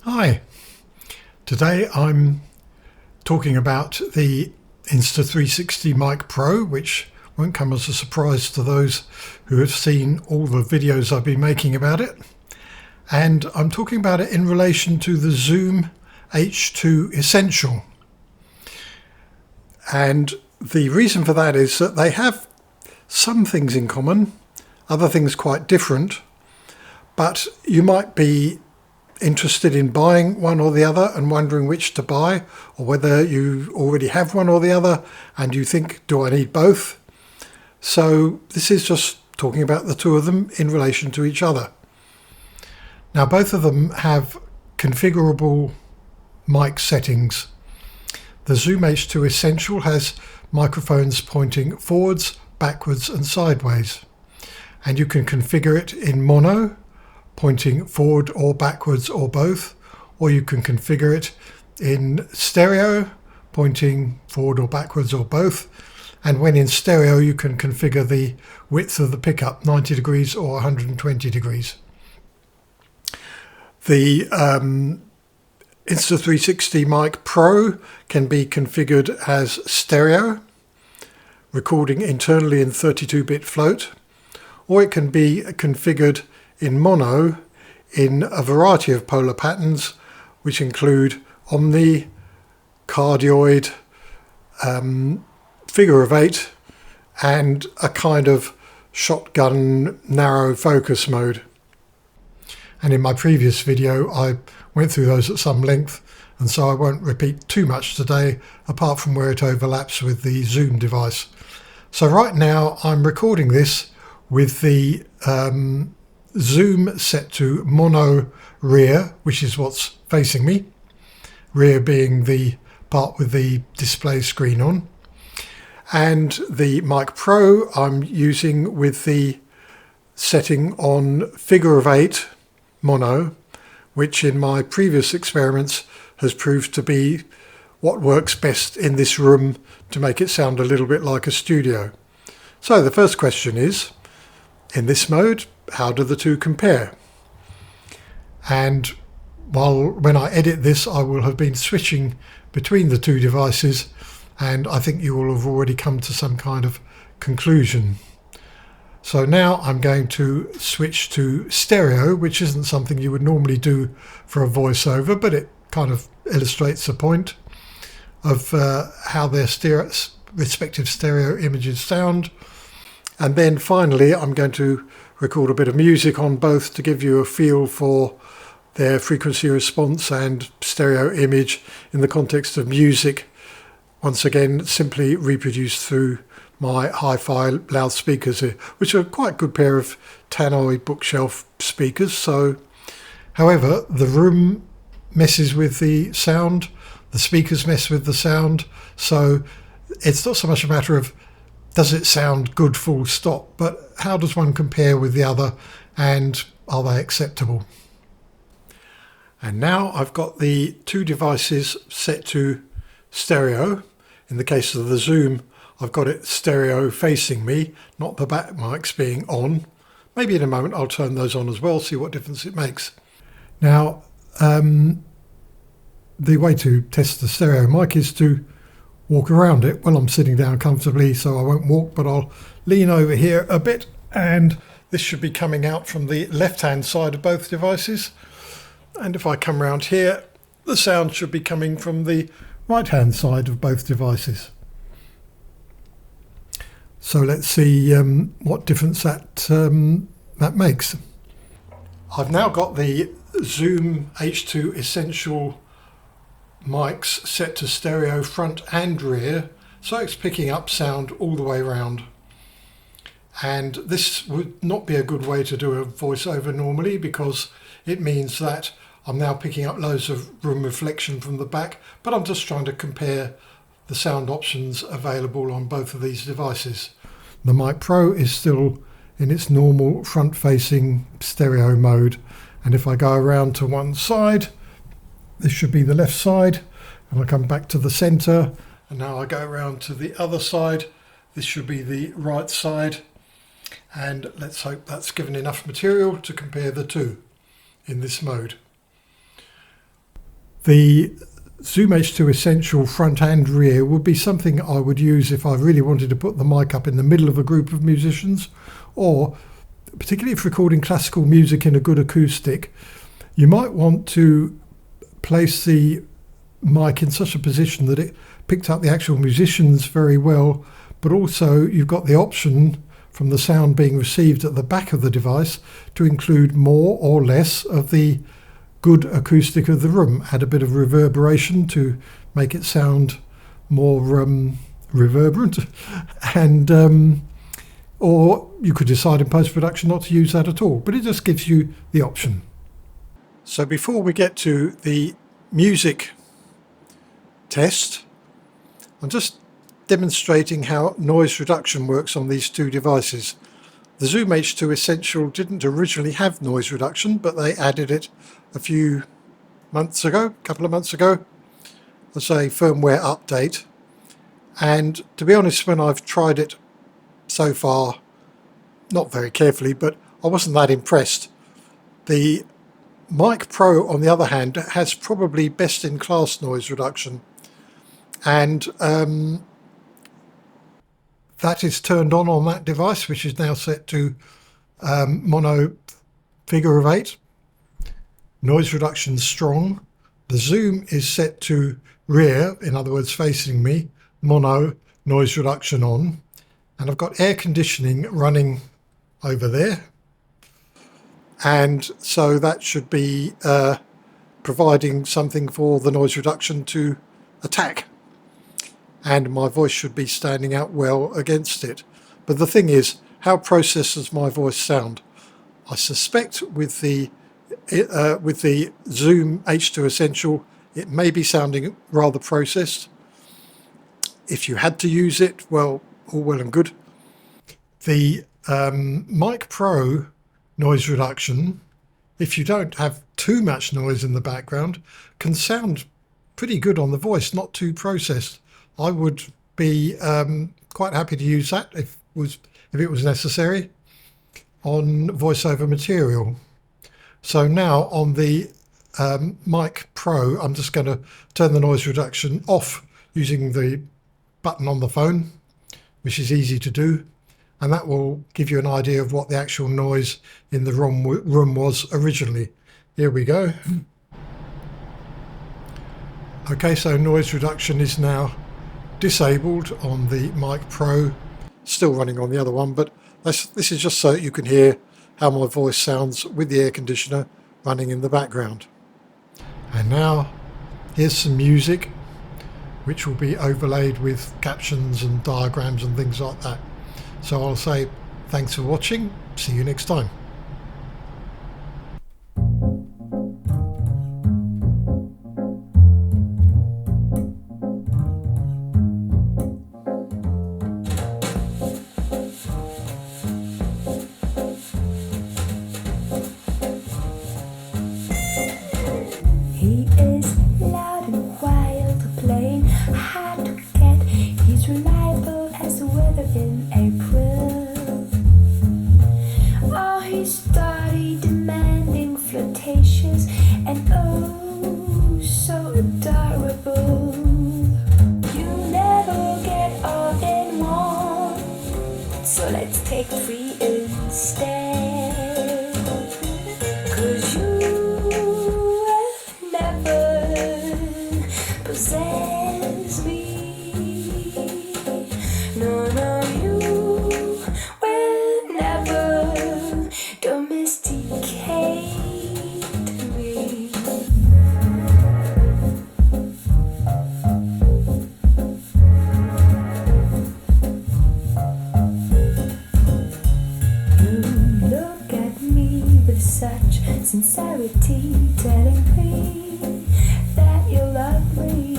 Hi, today I'm talking about the Insta360 Mic Pro, which won't come as a surprise to those who have seen all the videos I've been making about it. And I'm talking about it in relation to the Zoom H2e Essential. And the reason for that is that they have some things in common, other things quite different, but you might be interested in buying one or the other and wondering which to buy, or whether you already have one or the other and you think, do I need both? So this is just talking about the two of them in relation to each other. Now both of them have configurable mic settings. The Zoom H2e Essential has microphones pointing forwards, backwards and sideways, and you can configure it in mono, pointing forward or backwards or both, or you can configure it in stereo, pointing forward or backwards or both. And when in stereo, you can configure the width of the pickup, 90 degrees or 120 degrees. The Insta360 Mic Pro can be configured as stereo, recording internally in 32-bit float, or it can be configured in mono in a variety of polar patterns, which include omni, cardioid, figure of 8 and a kind of shotgun narrow focus mode. And in my previous video I went through those at some length, and so I won't repeat too much today apart from where it overlaps with the Zoom device. So right now I'm recording this with the Zoom set to mono rear, which is what's facing me, rear being the part with the display screen on, and the Mic Pro I'm using with the setting on figure of 8 mono, which in my previous experiments has proved to be what works best in this room to make it sound a little bit like a studio. So the first question is, in this mode, how do the two compare? And when I edit this, I will have been switching between the two devices, and I think you will have already come to some kind of conclusion. So now I'm going to switch to stereo, which isn't something you would normally do for a voiceover, but it kind of illustrates the point of how their respective stereo images sound. And then finally I'm going to record a bit of music on both to give you a feel for their frequency response and stereo image in the context of music, once again simply reproduced through my hi-fi loudspeakers here, which are quite a good pair of tannoy bookshelf speakers. So however, the room messes with the sound, the speakers mess with the sound, so it's not so much a matter of does it sound good full stop, but how does one compare with the other, and are they acceptable? And now I've got the two devices set to stereo. In the case of the Zoom, I've got it stereo facing me, not the back mics being on. Maybe in a moment I'll turn those on as well, see what difference it makes. Now, the way to test the stereo mic is to walk around it. Well, I'm sitting down comfortably, so I won't walk, but I'll lean over here a bit, and this should be coming out from the left-hand side of both devices. And if I come around here, the sound should be coming from the right-hand side of both devices. So let's see what difference that makes. I've now got the Zoom H2e Essential mics set to stereo front and rear, so it's picking up sound all the way around. And this would not be a good way to do a voiceover normally, because it means that I'm now picking up loads of room reflection from the back, but I'm just trying to compare the sound options available on both of these devices. The Mic Pro is still in its normal front-facing stereo mode, and if I go around to one side, this should be the left side, and I come back to the center, and now I go around to the other side, this should be the right side, and let's hope that's given enough material to compare the two in this mode. The Zoom H2 Essential front and rear would be something I would use if I really wanted to put the mic up in the middle of a group of musicians, or particularly if recording classical music in a good acoustic. You might want to place the mic in such a position that it picked up the actual musicians very well, but also you've got the option from the sound being received at the back of the device to include more or less of the good acoustic of the room. Add a bit of reverberation to make it sound more reverberant, and or you could decide in post-production not to use that at all, but it just gives you the option. So before we get to the music test, I'm just demonstrating how noise reduction works on these two devices. The Zoom H2 Essential didn't originally have noise reduction, but they added it a couple of months ago, as a firmware update. And to be honest, when I've tried it so far, not very carefully, but I wasn't that impressed. The Mic Pro, on the other hand, has probably best-in-class noise reduction, and that is turned on that device, which is now set to mono figure of 8. Noise reduction strong. The zoom is set to rear, in other words facing me, mono, noise reduction on, and I've got air conditioning running over there, and so that should be providing something for the noise reduction to attack, and my voice should be standing out well against it. But the thing is, how processed does my voice sound? I suspect with the Zoom H2 Essential, it may be sounding rather processed. If you had to use it, well, all well and good. The Mic Pro noise reduction, if you don't have too much noise in the background, can sound pretty good on the voice, not too processed. I would be quite happy to use that if it was necessary on voiceover material. So now on the Mic Pro, I'm just going to turn the noise reduction off using the button on the phone, which is easy to do, and that will give you an idea of what the actual noise in the room was originally. Here we go. Okay, so noise reduction is now disabled on the Mic Pro, still running on the other one, but this is just so you can hear how my voice sounds with the air conditioner running in the background. And now here's some music which will be overlaid with captions and diagrams and things like that. So I'll say thanks for watching, see you next time. He is loud and wild, playing hard to get. He's reliable as the weather in April. Oh, he's steady, demanding, flirtatious, and oh, so adorable. You never get all in one, so let's take 3 instead. 'Cause you possess me. No, no, you will never domesticate me. You look at me with such sincerity, telling me that you love me.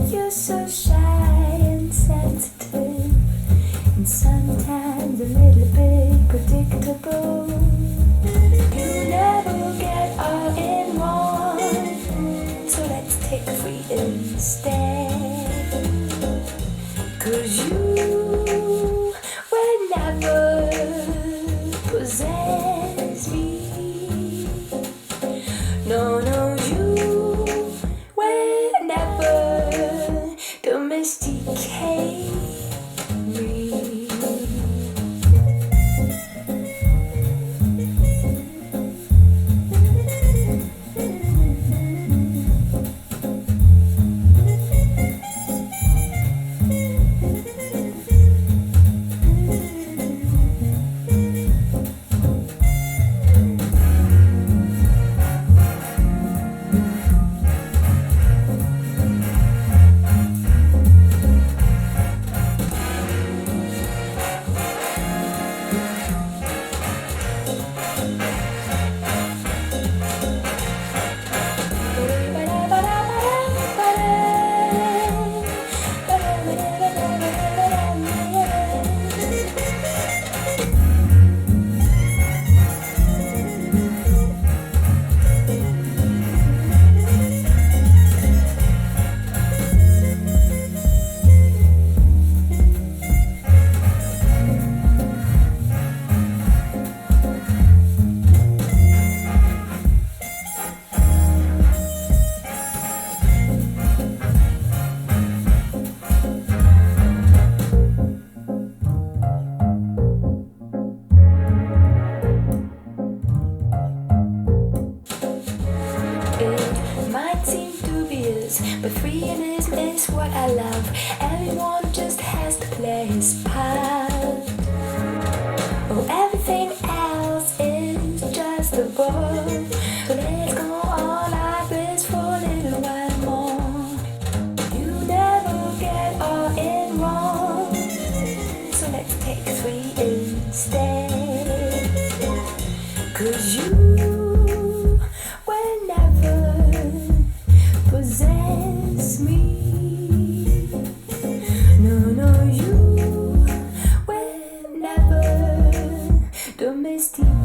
You're so shy and sensitive, and sometimes a little bit predictable. You never get all in one, so let's take 3 instead. 'Cause you will never possess me. No, no, you domestique.